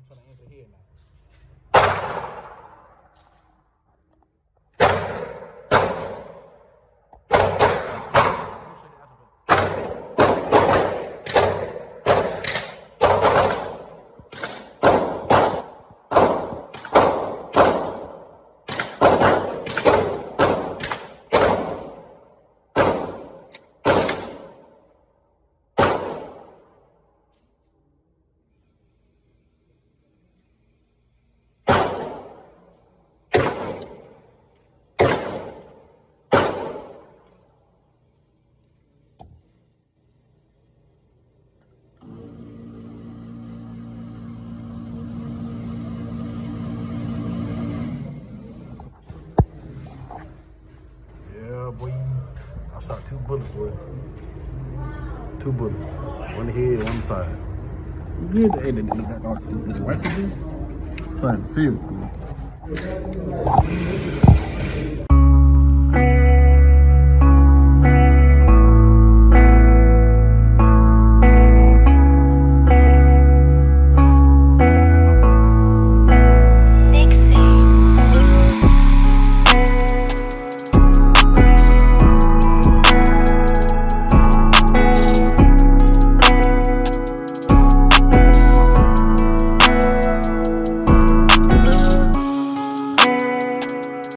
trying to enter here now. Boy, I shot 2 bullets, boy. 2 bullets. One head, one side. You good? Hey, the rifle, son, serious.